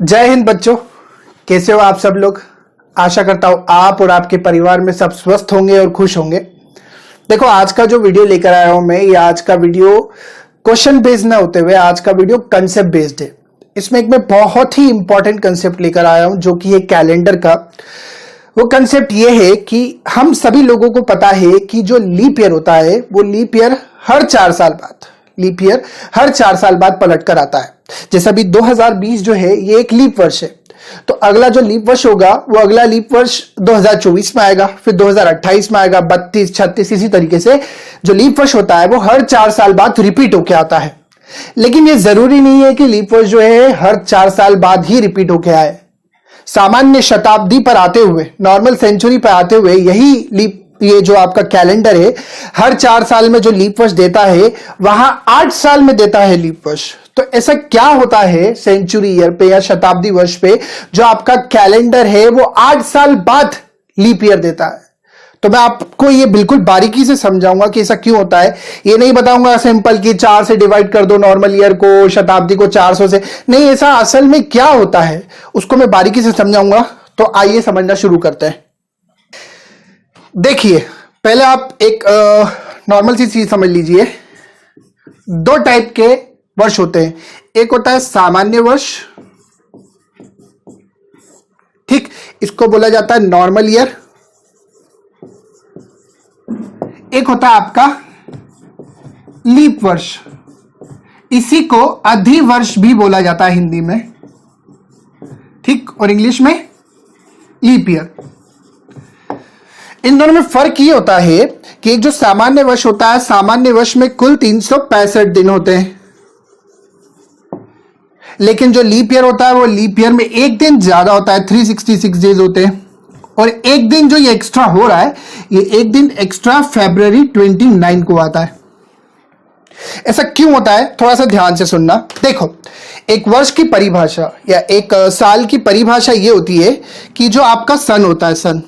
जय हिंद बच्चों, कैसे हो आप सब लोग। आशा करता हूं आप और आपके परिवार में सब स्वस्थ होंगे और खुश होंगे। देखो, आज का जो वीडियो लेकर आया हूं मैं, ये आज का वीडियो क्वेश्चन बेस्ड ना होते हुए आज का वीडियो कंसेप्ट बेस्ड है। इसमें एक मैं बहुत ही इंपॉर्टेंट कंसेप्ट लेकर आया हूं, जो कि है कैलेंडर का। वो कंसेप्ट ये है कि हम सभी लोगों को पता है कि जो लीप ईयर होता है वो लीप ईयर हर 4 साल बाद पलट कर आता है। जैसे अभी 2020 जो है ये एक लीप वर्ष है, तो अगला जो लीप वर्ष होगा वो अगला लीप वर्ष 2024 में आएगा, फिर 2028 में आएगा, 32, 36, इसी तरीके से जो लीप वर्ष होता है वो हर 4 साल बाद रिपीट होके आता है। लेकिन ये जरूरी नहीं है कि लीप वर्ष जो है हर 4 साल बाद ही रिपीट होके आए। सामान्य शताब्दी पर आते हुए, नॉर्मल सेंचुरी पर आते हुए ये जो आपका कैलेंडर है हर 4 साल में जो लीप वर्ष देता है वहां 8 साल में देता है लीप वर्ष। तो ऐसा क्या होता है सेंचुरी ईयर पे या शताब्दी वर्ष पे जो आपका कैलेंडर है वो 8 साल बाद लीप ईयर देता है। तो मैं आपको ये बिल्कुल बारीकी से समझाऊंगा कि ऐसा क्यों होता है। ये नहीं बताऊंगा सिंपल कि 4 से डिवाइड कर दो नॉर्मल ईयर को, शताब्दी को 400 से, नहीं, ऐसा असल में क्या होता है उसको मैं बारीकी से समझाऊंगा। तो आइए समझना शुरू करते हैं। देखिए, पहले आप एक नॉर्मल सी चीज समझ लीजिए। 2 टाइप के वर्ष होते हैं। एक होता है सामान्य वर्ष, ठीक, इसको बोला जाता है नॉर्मल ईयर। एक होता है आपका लीप वर्ष, इसी को अधिवर्ष भी बोला जाता है हिंदी में, ठीक, और इंग्लिश में लीप ईयर। इन दोनों में फर्क ये होता है कि एक जो सामान्य वर्ष होता है, सामान्य वर्ष में कुल 365 दिन होते हैं, लेकिन जो लीप ईयर होता है वो लीप ईयर में एक दिन ज्यादा होता है, 366 डेज होते हैं। और एक दिन जो ये एक्स्ट्रा हो रहा है, ये एक दिन एक्स्ट्रा फरवरी 29 को आता है। ऐसा क्यों होता है, थोड़ा सा ध्यान से सुनना। देखो, एक वर्ष की परिभाषा या एक साल की परिभाषा ये होती है कि जो आपका सन होता है, सन,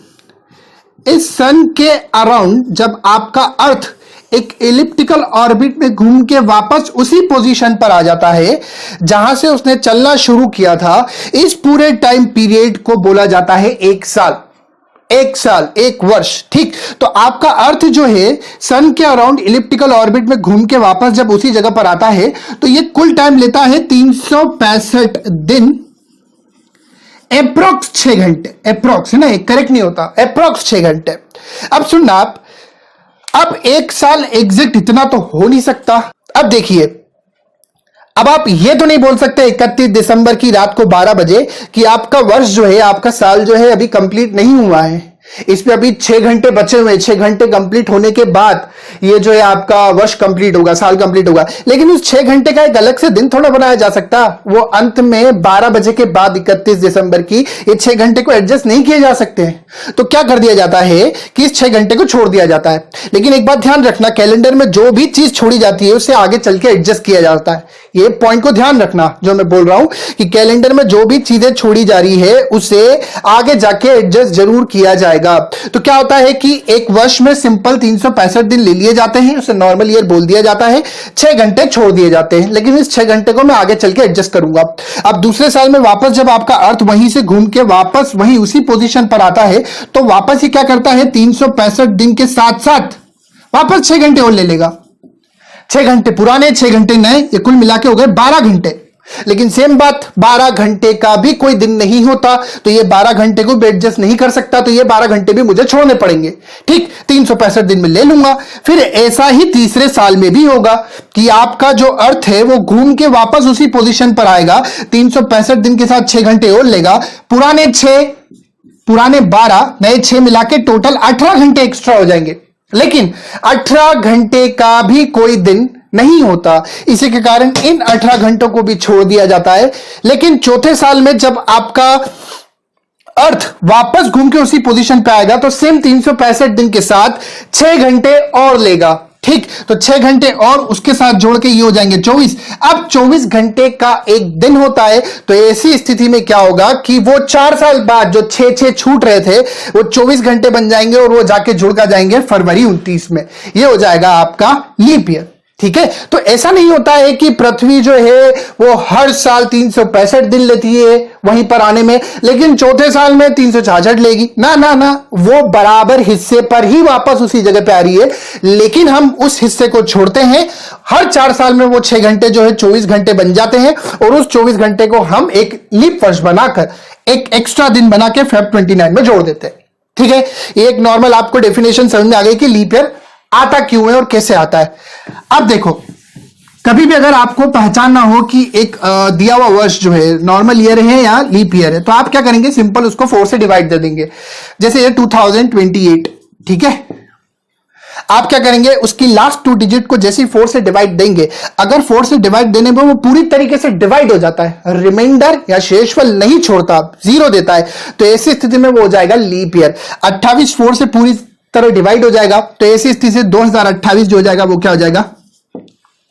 इस सन के अराउंड जब आपका अर्थ एक एलिप्टिकल ऑर्बिट में घूम के वापस उसी पोजीशन पर आ जाता है जहां से उसने चलना शुरू किया था, इस पूरे टाइम पीरियड को बोला जाता है एक साल, एक वर्ष, ठीक। तो आपका अर्थ जो है सन के अराउंड इलिप्टिकल ऑर्बिट में घूम के वापस जब उसी जगह पर आता है तो ये कुल टाइम लेता है 365 दिन, अप्रोक्स 6 घंटे, अप्रोक्स है ना, करेक्ट नहीं होता, अप्रोक्स 6 घंटे। अब सुनना आप, अब एक साल एग्जैक्ट इतना तो हो नहीं सकता। अब देखिए, अब आप ये तो नहीं बोल सकते 31 दिसंबर की रात को 12 बजे कि आपका वर्ष जो है, आपका साल जो है अभी कंप्लीट नहीं हुआ है, इसमें अभी 6 घंटे बचे हुए हैं, 6 घंटे कंप्लीट होने के बाद ये जो है आपका वर्ष कंप्लीट होगा, साल कंप्लीट होगा। लेकिन उस 6 घंटे का एक अलग से दिन थोड़ा बनाया जा सकता, वो अंत में 12 बजे के बाद 31 दिसंबर की ये 6 घंटे को एडजस्ट नहीं किए जा सकते हैं। तो क्या कर दिया जाता है कि इस 6 घंटे को छोड़ दिया जाता है। लेकिन एक बात ध्यान रखना, कैलेंडर में जो भी चीज छोड़ी जाती है उसे आगे चल के एडजस्ट किया जाता है। ये पॉइंट को ध्यान रखना जो मैं बोल रहा हूं कि कैलेंडर में जो भी चीजें छोड़ी जा रही है उसे आगे जाके एडजस्ट जरूर किया जाएगा। तो क्या होता है कि एक वर्ष में सिंपल 365 दिन ले लिए जाते हैं, उसे नॉर्मल ईयर बोल दिया जाता है, 6 घंटे छोड़ दिए जाते हैं, लेकिन इस 6 घंटे को मैं आगे चल के एडजस्ट करूंगा। अब दूसरे साल में वापस जब आपका अर्थ वहीं से घूम के वापस वहीं उसी पोजीशन पर आता है तो वापस ही क्या करता है, 365 दिन के साथ साथ वापस 6 घंटे और ले लेगा। 6 घंटे पुराने, 6 घंटे नए, ये कुल मिला के हो गए 12 घंटे। लेकिन सेम बात, 12 घंटे का भी कोई दिन नहीं होता, तो ये 12 घंटे को भी एडजस्ट नहीं कर सकता, तो ये 12 घंटे भी मुझे छोड़ने पड़ेंगे, ठीक। 365 दिन में ले लूंगा। फिर ऐसा ही तीसरे साल में भी होगा कि आपका जो अर्थ है वो घूम के वापस उसी पोजीशन पर आएगा, 365 दिन के साथ 6 घंटे और लेगा, पुराने 6, पुराने 12, नए 6 मिला के टोटल 18 घंटे एक्स्ट्रा हो जाएंगे। लेकिन 18 घंटे का भी कोई दिन नहीं होता, इसी के कारण इन 18 घंटों को भी छोड़ दिया जाता है। लेकिन चौथे साल में जब आपका अर्थ वापस घूम के उसी पोजीशन पे आएगा तो सेम 365 दिन के साथ 6 घंटे और लेगा, ठीक। तो 6 घंटे और उसके साथ जोड़ के ये हो जाएंगे 24। अब 24 घंटे का एक दिन होता है, तो ऐसी स्थिति में क्या होगा कि वो 4 साल बाद जो 6 छूट रहे थे वो 24 घंटे बन जाएंगे और वो जाके जुड़ कर जाएंगे फरवरी 29 में। ये हो जाएगा आपका लीप ईयर, ठीक है, तो ऐसा नहीं होता है कि पृथ्वी जो है वो हर साल 365 दिन लेती है वहीं पर आने में, लेकिन चौथे साल में 366 लेगी। ना ना ना, वो बराबर हिस्से पर ही वापस उसी जगह पे आ रही है, लेकिन हम उस हिस्से को छोड़ते हैं। हर 4 साल में वो 6 घंटे जो है 24 घंटे बन जाते हैं, और उस 24 घंटे को हम एक लीप वर्ष बनाकर एक एक्स्ट्रा दिन बना के Feb 29 में जोड़ देते हैं। ठीक है, ये एक नॉर्मल आपको डेफिनेशन समझ में आ गई कि लीप ईयर आता क्यों है और कैसे आता है। अब देखो, कभी भी अगर आपको पहचानना हो कि एक दिया हुआ वर्ष जो है नॉर्मल ईयर है या लीप ईयर है, तो आप क्या करेंगे, सिंपल उसको 4 से डिवाइड दे देंगे। जैसे ये 2028, ठीक है, आप क्या करेंगे, उसकी लास्ट 2 डिजिट को जैसे 4 से डिवाइड देंगे, अगर 4 से डिवाइड देने पर वो पूरी तरीके से डिवाइड हो जाता है, रिमाइंडर या शेषफल नहीं छोड़ता, 0 देता है, तो ऐसी स्थिति में वो हो जाएगा लीप ईयर। 28 4 से पूरी तरह डिवाइड हो जाएगा, तो ऐसी स्थिति से 2028 जो हो जाएगा वो क्या हो जाएगा,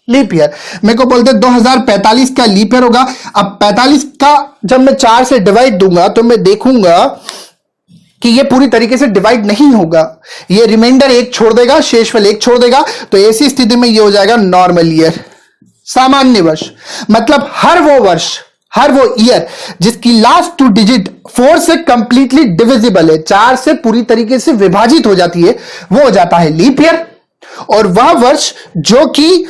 लीप ईयर। मेरे को बोलते 2045 का लीप ईयर होगा। अब 45 का जब मैं 4 से डिवाइड दूंगा तो मैं देखूंगा कि ये पूरी तरीके से डिवाइड नहीं होगा, ये रिमाइंडर 1 छोड़ देगा, शेषफल 1 छोड़ देगा, तो ऐसी स्थिति में ये हो जाएगा नॉर्मल ईयर, सामान्य वर्ष। मतलब हर वो वर्ष, हर वो ईयर जिसकी लास्ट 2 डिजिट 4 से कंप्लीटली डिविजिबल है, 4 से पूरी तरीके से विभाजित हो जाती है, वो हो जाता है लीप ईयर। और वह वर्ष जो कि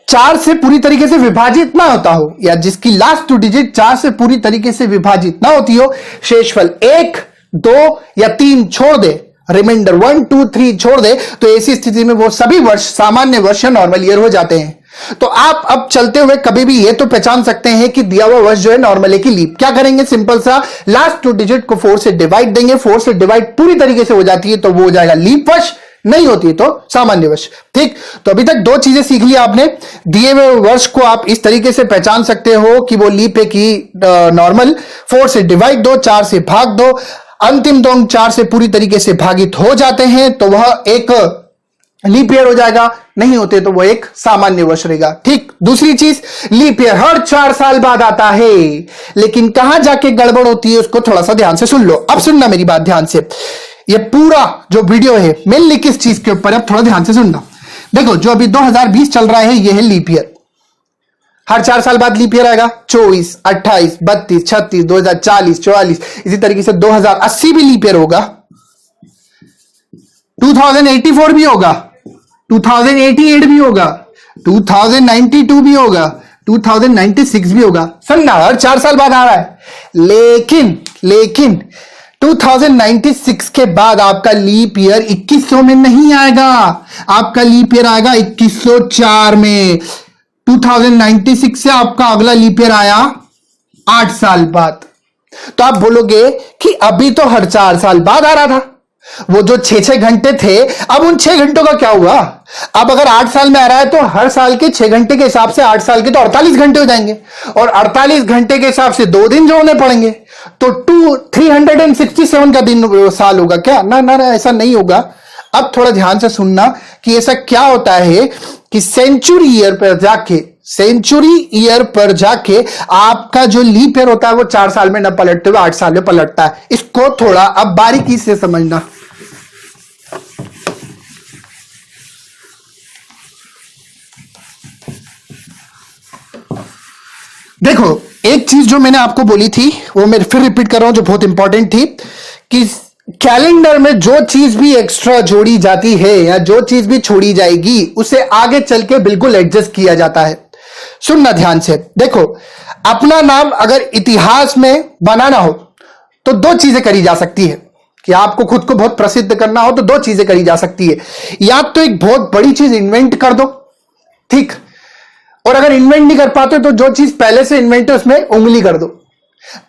4 से पूरी तरीके से विभाजित ना होता हो, या जिसकी लास्ट 2 डिजिट 4 से पूरी तरीके से विभाजित ना होती हो, शेषफल 1 2 या 3 छोड़ दे, रिमाइंडर 1 2 3 छोड़ दे, तो ऐसी स्थिति में वो सभी वर्ष सामान्य वर्ष या नॉर्मल ईयर हो जाते हैं। तो आप अब चलते हुए कभी भी ये तो पहचान सकते हैं कि दिया हुआ वर्ष जो है नॉर्मल है कि लीप। क्या करेंगे, सिंपल सा लास्ट 2 डिजिट को 4 से डिवाइड देंगे, 4 से डिवाइड पूरी तरीके से हो जाती है तो वो हो जाएगा लीप वर्ष, नहीं होती है तो सामान्य वर्ष। ठीक, तो अभी तक 2 चीजें सीख ली आपने। दिए हुए वर्ष को आप इस तरीके से पहचान सकते हो कि वो लीप है कि नॉर्मल। 4 से डिवाइड दो, 4 से भाग दो, अंतिम 2 अंक 4 से पूरी तरीके से भागित हो जाते हैं तो वह एक लीप ईयर हो जाएगा, नहीं होते तो वो एक सामान्य वर्ष रहेगा। ठीक, दूसरी चीज, लीप ईयर हर 4 साल बाद आता है, लेकिन कहां जाके गड़बड़ होती है उसको थोड़ा सा ध्यान से सुन लो। अब सुनना मेरी बात ध्यान से, ये पूरा जो वीडियो है मेनली किस चीज के ऊपर है, अब थोड़ा ध्यान से सुनना। देखो, जो अभी 2020 चल रहा है ये है लीप ईयर। हर 4 साल बाद लीप ईयर आएगा, 24 28 32 36 2040 44, इसी तरीके से 2080 भी लीप ईयर होगा, 2084 भी होगा, 2088 भी होगा, 2092 भी होगा, 2096 भी होगा। सुनना, हर 4 साल बाद आ रहा है, लेकिन 2096 के बाद आपका लीप ईयर 2100 में नहीं आएगा, आपका लीप ईयर आएगा 2104 में। 2096 से आपका अगला लीप ईयर आया 8 साल बाद। तो आप बोलोगे कि अभी तो हर 4 साल बाद आ रहा था, वो जो 6-6 घंटे थे अब उन 6 घंटों का क्या हुआ। अब अगर 8 साल में आ रहा है तो हर साल के 6 घंटे के हिसाब से 8 साल के तो 48 घंटे हो जाएंगे, और 48 घंटे के हिसाब से 2 दिन जोड़ने पड़ेंगे, तो 367 का दिन साल होगा क्या। ना ना ना, ऐसा नहीं होगा। अब थोड़ा ध्यान से सुनना कि ऐसा क्या होता है कि सेंचुरी ईयर पर जाके आपका जो लीप ईयर होता है वो 4 साल में न पलटते हुए 8 साल में पलटता है। इसको थोड़ा अब बारीकी से समझना। देखो, एक चीज जो मैंने आपको बोली थी वो मैं फिर रिपीट कर रहा हूं, जो बहुत इंपॉर्टेंट थी, कि कैलेंडर में जो चीज भी एक्स्ट्रा जोड़ी जाती है या जो चीज भी छोड़ी जाएगी उसे आगे चल के बिल्कुल एडजस्ट किया जाता है। सुनना ध्यान से। देखो, अपना नाम अगर इतिहास में बनाना हो तो 2 चीजें करी जा सकती है, कि आपको खुद को बहुत प्रसिद्ध करना हो तो 2 चीजें करी जा सकती है। या तो एक बहुत बड़ी चीज इन्वेंट कर दो, ठीक, और अगर इन्वेंट नहीं कर पाते तो जो चीज पहले से इन्वेंट है उसमें उंगली कर दो।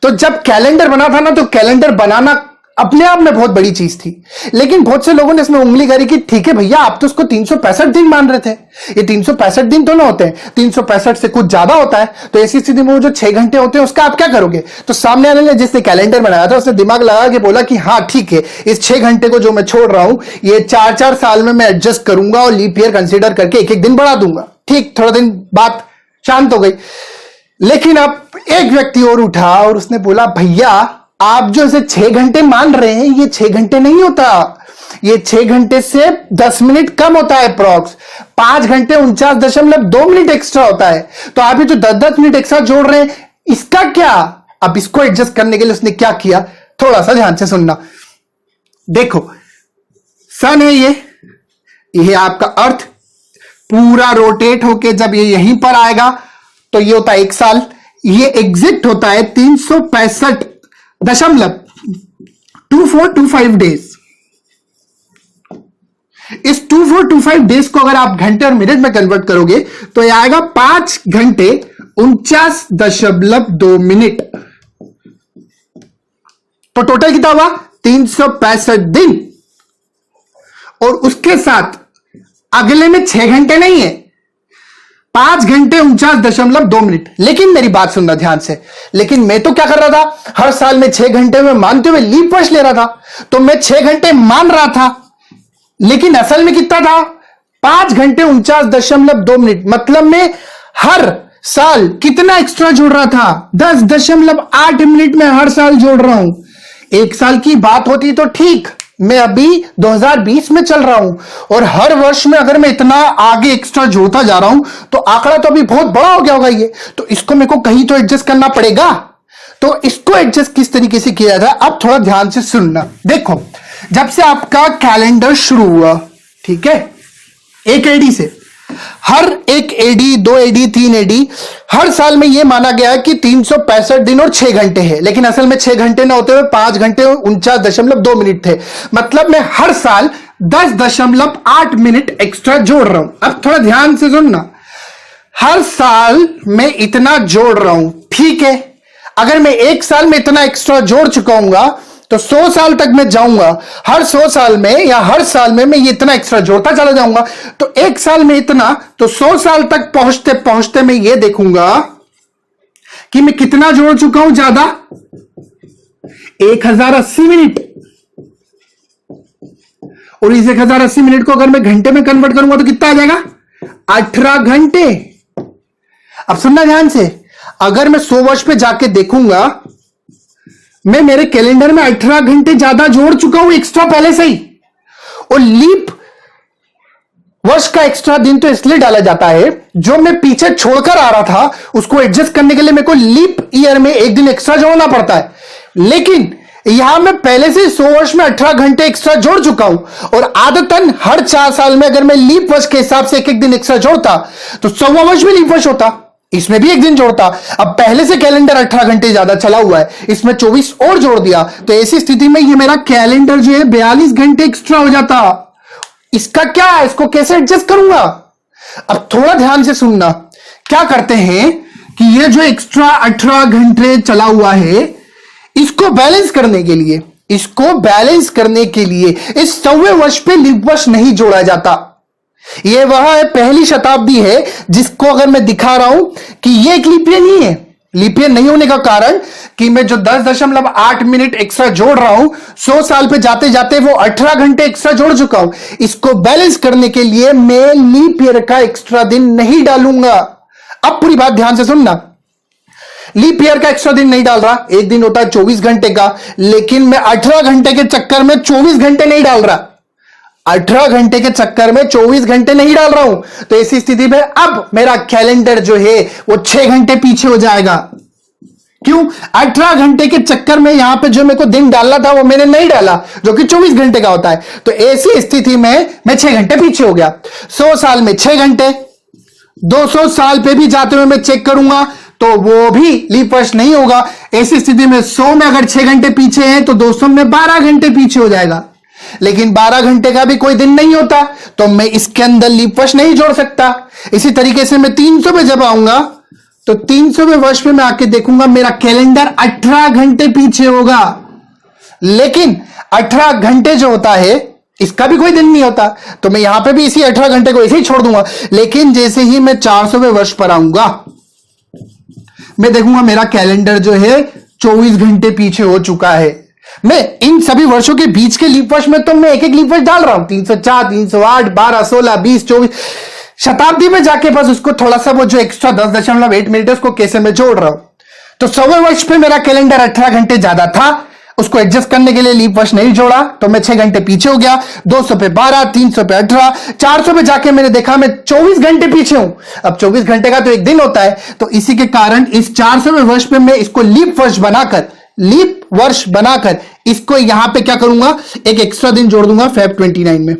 तो जब कैलेंडर बना था ना, तो कैलेंडर बनाना अपने आप में बहुत बड़ी चीज थी, लेकिन बहुत से लोगों ने इसमें उंगली करी कि ठीक है भैया, आप तो उसको 365 दिन मान रहे थे, ये 365 दिन तो ना होते हैं, 365 से कुछ ज्यादा होता है, तो ऐसी स्थिति में वो जो 6 घंटे होते हैं उसका आप क्या करोगे। तो सामने वाले ने जिसने कैलेंडर बनाया था उसने दिमाग लगा के बोला कि हाँ ठीक है, इस 6 घंटे को जो मैं छोड़ रहा हूं ये 4-4 साल में मैं एडजस्ट करूंगा और लीप ईयर कंसिडर करके 1-1 दिन बढ़ा दूंगा। ठीक, थोड़ा दिन बात शांत हो गई। लेकिन अब एक व्यक्ति और उठा और उसने बोला, भैया आप जो इसे 6 घंटे मान रहे हैं ये 6 घंटे नहीं होता, ये 6 घंटे से 10 मिनट कम होता है अप्रॉक्स। 5 घंटे 49.2 मिनट एक्स्ट्रा होता है। तो आप ये जो 10-10 मिनट एक्स्ट्रा जोड़ रहे हैं, इसका क्या? अब इसको एडजस्ट करने के लिए उसने क्या किया, थोड़ा सा ध्यान से सुनना। देखो, सन है ये आपका अर्थ पूरा रोटेट होके जब ये यहीं पर आएगा तो ये होता है 1 साल। ये एग्जिट होता है 365.2425 डेज। इस 2425 डेज को अगर आप घंटे और मिनट में कन्वर्ट करोगे तो ये आएगा 5 घंटे 49.2 मिनट। तो टोटल कितना हुआ? 365 दिन। और उसके साथ अगले में 6 घंटे नहीं है, 5 घंटे 49.2 मिनट। लेकिन मेरी बात सुनना ध्यान से, लेकिन मैं तो क्या कर रहा था, हर साल में 6 घंटे में मानते हुए लीप वर्ष ले रहा था। तो मैं 6 घंटे मान रहा था, लेकिन असल में कितना था? 5 घंटे 49.2 मिनट। मतलब मैं हर साल कितना एक्स्ट्रा जोड़ रहा था? 10.8 मिनट में हर साल जोड़ रहा हूं। 1 साल की बात होती तो ठीक, मैं अभी 2020 में चल रहा हूं और हर वर्ष में अगर मैं इतना आगे एक्स्ट्रा जोड़ता जा रहा हूं तो आंकड़ा तो अभी बहुत बड़ा हो गया होगा ये। तो इसको मेरे को कहीं तो एडजस्ट करना पड़ेगा। तो इसको एडजस्ट किस तरीके से किया जाए, अब थोड़ा ध्यान से सुनना। देखो, जब से आपका कैलेंडर शुरू हुआ, ठीक है, एक एडी से, हर एक एडी, 2 एडी, 3 एडी, हर साल में यह माना गया है कि 365 दिन और 6 घंटे है। लेकिन असल में 6 घंटे ना होते हुए 5 घंटे 49.2 मिनट थे। मतलब मैं हर साल 10.8 मिनट एक्स्ट्रा जोड़ रहा हूं। अब थोड़ा ध्यान से सुनना, हर साल मैं इतना जोड़ रहा हूं, ठीक है। अगर मैं 1 साल में इतना एक्स्ट्रा जोड़ चुका हूंगा तो 100 साल तक मैं जाऊंगा। हर 100 साल में या हर साल में मैं ये इतना एक्स्ट्रा जोड़ता चला जाऊंगा। तो 1 साल में इतना, तो 100 साल तक पहुंचते पहुंचते मैं ये देखूंगा कि मैं कितना जोड़ चुका हूं ज्यादा, 1080 मिनट। और इस 1080 मिनट को अगर मैं घंटे में कन्वर्ट करूंगा तो कितना आ जाएगा? 18 घंटे। अब सुनना ध्यान से, अगर मैं 100 वर्ष पे जाके देखूंगा, मैं मेरे कैलेंडर में 18 घंटे ज्यादा जोड़ चुका हूं एक्स्ट्रा पहले से ही। और लीप वर्ष का एक्स्ट्रा दिन तो इसलिए डाला जाता है, जो मैं पीछे छोड़कर आ रहा था उसको एडजस्ट करने के लिए मेरे को लीप ईयर में 1 दिन एक्स्ट्रा जोड़ना पड़ता है। लेकिन यहां मैं पहले से 100 वर्ष में 18 घंटे एक्स्ट्रा जोड़ चुका हूं। और आदतन हर 4 साल में अगर मैं लीप वर्ष के हिसाब से 1-1 दिन एक्स्ट्रा जोड़ता तो 100वां वर्ष में लीप वर्ष होता, इसमें भी 1 दिन जोड़ता। अब पहले से कैलेंडर 18 घंटे ज्यादा चला हुआ है, इसमें 24 और जोड़ दिया, तो ऐसी स्थिति में ये मेरा कैलेंडर जो है 42 घंटे एक्स्ट्रा हो जाता। इसका क्या है, इसको कैसे एडजस्ट करूंगा? अब थोड़ा ध्यान से सुनना। क्या करते हैं कि ये जो एक्स्ट्रा 18 घंटे चला हुआ है, इसको बैलेंस करने के लिए, इस 100वें वर्ष पे लीप वर्ष नहीं जोड़ा जाता। ये वह है पहली शताब्दी है जिसको अगर मैं दिखा रहा हूं कि ये एक लीप ईयर नहीं है। लीप ईयर नहीं होने का कारण कि मैं जो 10.8 मिनट एक्स्ट्रा जोड़ रहा हूं, 100 साल पे जाते जाते वो 18 घंटे एक्स्ट्रा जोड़ चुका हूं। इसको बैलेंस करने के लिए मैं लीप ईयर का एक्स्ट्रा दिन नहीं डालूंगा। अब पूरी बात ध्यान से सुनना, लीप ईयर का एक्स्ट्रा दिन नहीं डाल रहा, 1 दिन होता है 24 घंटे का, लेकिन मैं 18 घंटे के चक्कर में 24 घंटे नहीं डाल रहा। 18 घंटे के चक्कर में 24 घंटे नहीं डाल रहा हूं। तो ऐसी स्थिति में अब मेरा कैलेंडर जो है वो 6 घंटे पीछे हो जाएगा। क्यों? 18 घंटे के चक्कर में यहां पे जो मेरे को दिन डालना था वो मैंने नहीं डाला, जो कि 24 घंटे का होता है। तो ऐसी स्थिति में मैं 6 घंटे पीछे हो गया। 100 साल में 6 घंटे, 200 साल पे भी जाते हुए मैं चेक करूंगा तो वो भी लीप वर्ष नहीं होगा। ऐसी स्थिति में 100 में अगर 6 घंटे पीछे है तो 200 में 12 घंटे पीछे हो जाएगा। लेकिन 12 घंटे का भी कोई दिन नहीं होता, तो मैं इसके अंदर लीप वर्ष नहीं जोड़ सकता। इसी तरीके से मैं 300 पे जब आऊंगा तो 300वें वर्ष पे मैं आके देखूंगा मेरा कैलेंडर 18 घंटे पीछे होगा। लेकिन 18 घंटे जो होता है इसका भी कोई दिन नहीं होता, तो मैं यहां पे भी इसी 18 घंटे को ऐसे ही छोड़ दूंगा। लेकिन जैसे ही मैं 400वें वर्ष पर आऊंगा, मैं देखूंगा मेरा कैलेंडर जो है 24 घंटे पीछे हो चुका है। मैं इन सभी वर्षों के बीच के लीप वर्ष में तो मैं एक एक लीप वर्ष डाल रहा हूं, 304, 308, 12, 16, 20, 24। शताब्दी में जाके बस उसको थोड़ा सा वो जो एक्स्ट्रा 10.8 मिनट है उसको कैसे मैं जोड़ रहा हूं। तो 100वें वर्ष पे मेरा कैलेंडर 18 घंटे ज्यादा था, उसको एडजस्ट करने के लिए लीप वर्ष नहीं जोड़ा तो मैं 6 घंटे पीछे हो गया। 200 पे 12, 300 पे 18, 400 पे जाके मैंने देखा मैं 24 घंटे पीछे हूं। अब 24 घंटे का तो एक दिन होता है, तो इसी के कारण इस 400वें वर्ष में मैं इसको लीप वर्ष बनाकर इसको यहां पे क्या करूंगा, एक एक्स्ट्रा दिन जोड़ दूंगा Feb 29 में।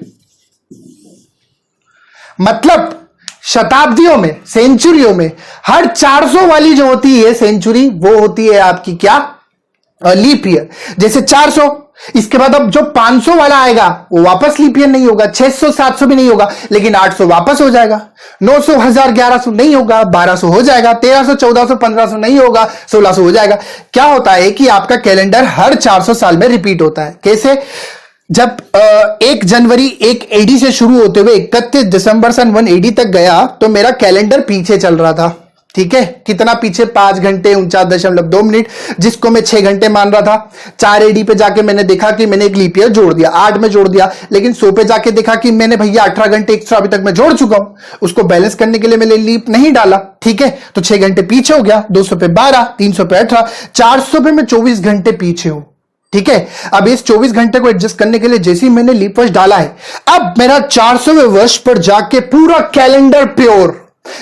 मतलब शताब्दियों में, सेंचुरियों में हर 400 वाली जो होती है सेंचुरी, वो होती है आपकी क्या, लीप ईयर। जैसे 400, इसके बाद अब जो 500 वाला आएगा वो वापस लीप ईयर नहीं होगा, 600 700 भी नहीं होगा, लेकिन 800 वापस हो जाएगा, 900 1000 1100 नहीं होगा, 1200 हो जाएगा, 1300 1400 1500 नहीं होगा, 1600 हो जाएगा। क्या होता है कि आपका कैलेंडर हर 400 साल में रिपीट होता है। कैसे? जब 1 जनवरी 1 एडी से शुरू होते हुए 31 दिसंबर सन 1 एडी तक गया तो मेरा कैलेंडर पीछे चल रहा था। ठीक है, कितना पीछे, 5 घंटे 49.2 मिनट, जिसको मैं 6 घंटे मान रहा था। 4 एडी पे जाके मैंने देखा कि मैंने एक लीप ईयर जोड़ दिया, 8 में जोड़ दिया, लेकिन 100 पे जाके देखा कि मैंने भैया 18 घंटे एक्स्ट्रा अभी तक मैं जोड़ चुका हूं, उसको बैलेंस करने के लिए मैंने लीप नहीं डाला। ठीक है, तो 6 घंटे पीछे हो गया, 200 पे 12, 300 पे 18, 400 पे मैं 24 घंटे पीछे हूं। ठीक है, अब इस 24 घंटे को एडजस्ट करने के लिए जैसे ही मैंने लीप वर्ष डाला है, अब मेरा 400वें वर्ष पर जाके पूरा कैलेंडर प्योर,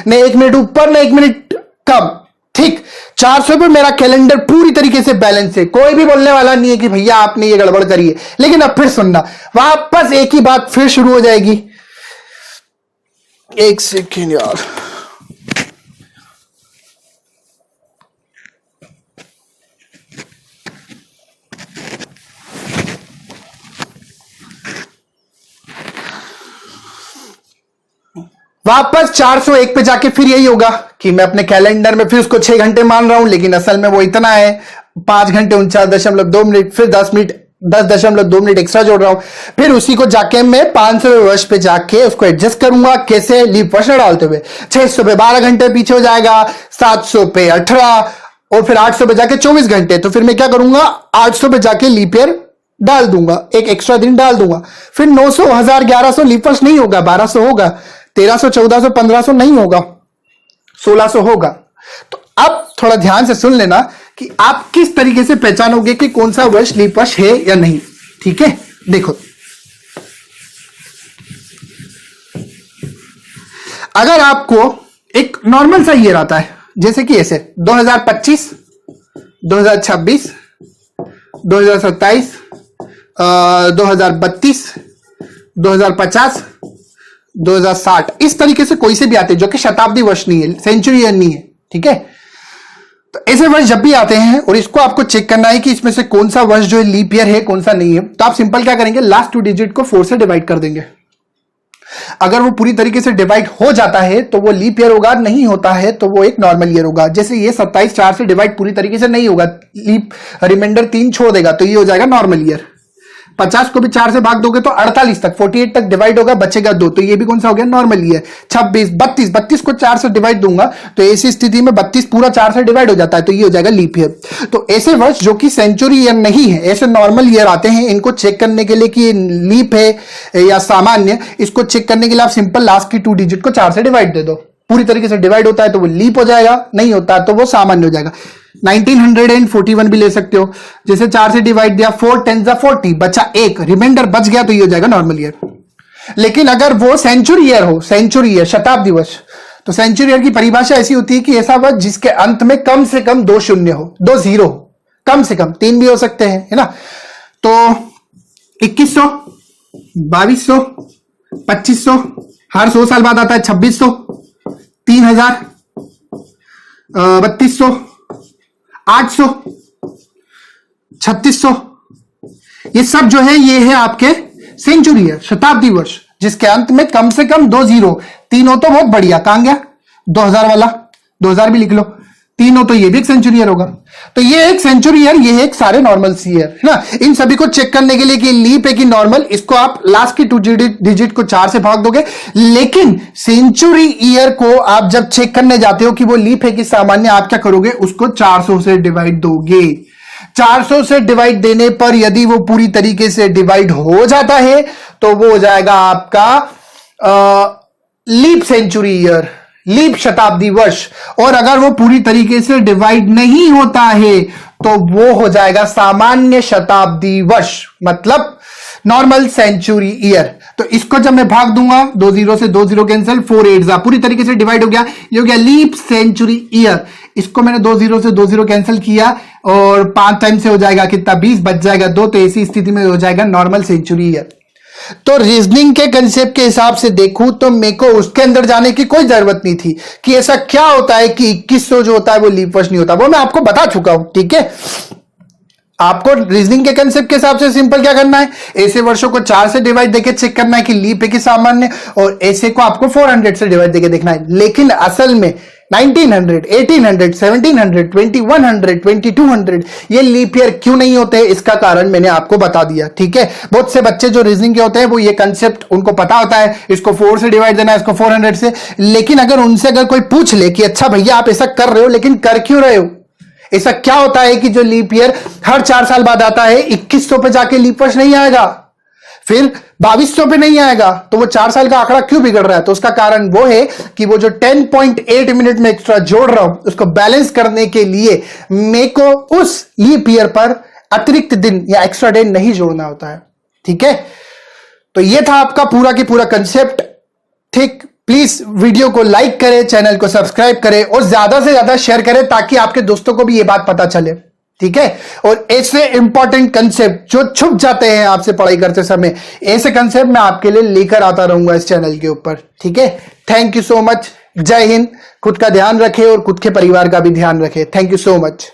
न 1 मिनट ऊपर न 1 मिनट कम। ठीक, 400 पे मेरा कैलेंडर पूरी तरीके से बैलेंस है, कोई भी बोलने वाला नहीं है कि भैया आपने ये गड़बड़ करी है। लेकिन अब फिर सुनना, वापस एक ही बात फिर शुरू हो जाएगी। एक सेकेंड यार, वापस 401 पे जाके फिर यही होगा कि मैं अपने कैलेंडर में फिर उसको 6 घंटे मान रहा हूं, लेकिन असल में वो इतना है 5 घंटे 49.2 मिनट, फिर 10.2 मिनट एक्स्ट्रा जोड़ रहा हूं। फिर उसी को जाके मैं 500वें वर्ष पे जाके उसको एडजस्ट करूंगा। कैसे? लीप वर्ष डालते हुए 600 पे 12 घंटे पीछे हो जाएगा, 700 पे 18, और फिर 800 पे जाके 24 घंटे। तो फिर मैं क्या करूंगा, 800 पे जाके लीप ईयर डाल दूंगा, एक एक्स्ट्रा दिन डाल दूंगा। फिर 900 1000 1100 लीप वर्ष नहीं होगा, 1200 होगा, 1300 1400 1500 नहीं होगा, 1600 होगा। तो अब थोड़ा ध्यान से सुन लेना कि आप किस तरीके से पहचानोगे कि कौन सा वर्ष लीप वर्ष है या नहीं। ठीक है, देखो, अगर आपको एक नॉर्मल सा ईयर आता है, जैसे कि ऐसे 2025, 2026, 2027, 2032, 2050, 2060, इस तरीके से कोई से भी आते हैं जो कि शताब्दी वर्ष नहीं है, सेंचुरी ईयर नहीं है। ठीक है, तो ऐसे वर्ष जब भी आते हैं और इसको आपको चेक करना है कि इसमें से कौन सा वर्ष जो है लीप ईयर है, कौन सा नहीं है, तो आप सिंपल क्या करेंगे, लास्ट 2 डिजिट को 4 से डिवाइड कर देंगे। अगर वो पूरी तरीके से डिवाइड हो जाता है तो वो लीप ईयर होगा, नहीं होता है तो वो एक नॉर्मल ईयर होगा। जैसे ये 27 4 से डिवाइड पूरी तरीके से नहीं होगा, लीप रिमाइंडर 3 छोड़ देगा, तो ये हो जाएगा नॉर्मल ईयर। 50 को भी 4 से भाग दोगे तो 48 तक, 48 तक डिवाइड होगा, बचेगा 2, तो ये भी कौन सा हो गया, नॉर्मल ईयर। 26 32 को 4 से डिवाइड दूंगा तो ऐसी स्थिति में 32 पूरा 4 से डिवाइड हो जाता है, तो ये हो जाएगा लीप ईयर। तो ऐसे वर्ष जो कि सेंचुरी ईयर नहीं है, ऐसे नॉर्मल ईयर आते हैं, इनको चेक करने के लिए कि ये लीप है या सामान्य, इसको चेक करने के लिए आप सिंपल लास्ट की 2 डिजिट को 4 से डिवाइड दे दो। पूरी तरीके से डिवाइड होता है तो वो लीप हो जाएगा, नहीं होता तो वो सामान्य हो जाएगा। 1941 भी ले सकते हो, जैसे 4 से डिवाइड दिया, 4 10 40, बचा 1, रिमाइंडर बच गया तो ये हो जाएगा नॉर्मल ईयर। लेकिन अगर वो सेंचुरी ईयर हो, सेंचुरी ईयर शताब्दी वर्ष, तो सेंचुरी ईयर की परिभाषा ऐसी होती है कि ऐसा वर्ष जिसके अंत में कम से कम 2 शून्य हो, 2 जीरो हो, कम से कम 3 भी हो सकते हैं, है ना। तो 2100, 2200, 2500, हर 100 साल बाद आता है 2600, 3000, 3200, 800, 3600, ये सब जो है ये है आपके सेंचुरी ईयर, शताब्दी वर्ष, जिसके अंत में कम से कम 2 जीरो, 3 हो तो बहुत बढ़िया, कहां गया 2000 वाला, 2000 भी लिख लो, 3 हो तो ये भी एक सेंचुरी ईयर होगा। तो ये एक सेंचुरी ईयर, ये है एक सारे नॉर्मल ईयर, है ना। इन सभी को चेक करने के लिए कि लीप है कि नॉर्मल, इसको आप लास्ट की 2 डिजिट को 4 से भाग दोगे। लेकिन सेंचुरी ईयर को आप जब चेक करने जाते हो कि वो लीप है कि सामान्य, आप क्या करोगे, उसको 400 से डिवाइड दोगे। 400 से डिवाइड देने पर यदि वो पूरी तरीके से डिवाइड हो जाता है तो वो हो जाएगा आपका लीप सेंचुरी ईयर, लीप शताब्दी वर्ष। और अगर वो पूरी तरीके से डिवाइड नहीं होता है तो वो हो जाएगा सामान्य शताब्दी वर्ष, मतलब नॉर्मल सेंचुरी ईयर। तो इसको जब मैं भाग दूंगा, 2 जीरो से 2 जीरो कैंसिल, 4 8 पूरी तरीके से डिवाइड हो गया, ये हो गया लीप सेंचुरी ईयर। इसको मैंने 2 जीरो से 2 जीरो कैंसिल किया और 5 टाइम से हो जाएगा कितना, 20, बच जाएगा 2, तो ऐसी स्थिति में हो जाएगा नॉर्मल सेंचुरी ईयर। तो रीजनिंग के कंसेप्ट के हिसाब से देखूं तो मेरे को उसके अंदर जाने की कोई जरूरत नहीं थी कि ऐसा क्या होता है कि 2100 जो होता है वो लीप वर्ष नहीं होता, वो मैं आपको बता चुका हूं। ठीक है, आपको रीजनिंग के कंसेप्ट के हिसाब से सिंपल क्या करना है, ऐसे वर्षों को 4 से डिवाइड देके चेक करना है कि लीप है कि सामान्य, और ऐसे को आपको 400 से डिवाइड देके देखना है। लेकिन असल में 1900, 1800, 1700, 2100, 2200 ये लीप ईयर क्यों नहीं होते, इसका कारण मैंने आपको बता दिया। ठीक है, बहुत से बच्चे जो रीजनिंग के होते हैं वो ये कंसेप्ट उनको पता होता है, इसको 4 से डिवाइड देना है, इसको 400 से, लेकिन अगर उनसे अगर कोई पूछ ले कि अच्छा भैया आप ऐसा कर रहे हो लेकिन कर क्यों रहे हो, ऐसा क्या होता है कि जो लीप ईयर हर 4 साल बाद आता है, 2100 पे जाके लीप वर्ष नहीं आएगा, फिर 2200 पे नहीं आएगा, तो वो 4 साल का आंकड़ा क्यों बिगड़ रहा है? तो उसका कारण वो है कि वो जो 10.8 मिनट में एक्स्ट्रा जोड़ रहा हूं उसको बैलेंस करने के लिए मेरे को उस लीप ईयर पर अतिरिक्त दिन या एक्स्ट्रा डे नहीं जोड़ना होता है। ठीक है, तो ये था आपका पूरा की पूरा कंसेप्ट। ठीक, प्लीज वीडियो को लाइक करें, चैनल को सब्सक्राइब करें और ज्यादा से ज्यादा शेयर करें ताकि आपके दोस्तों को भी ये बात पता चले। ठीक है, और ऐसे इंपॉर्टेंट कंसेप्ट जो छुप जाते हैं आपसे पढ़ाई करते समय, ऐसे कंसेप्ट मैं आपके लिए लेकर आता रहूंगा इस चैनल के ऊपर। ठीक है, थैंक यू सो मच, जय हिंद, खुद का ध्यान रखें और खुद के परिवार का भी ध्यान रखें। Thank you so much.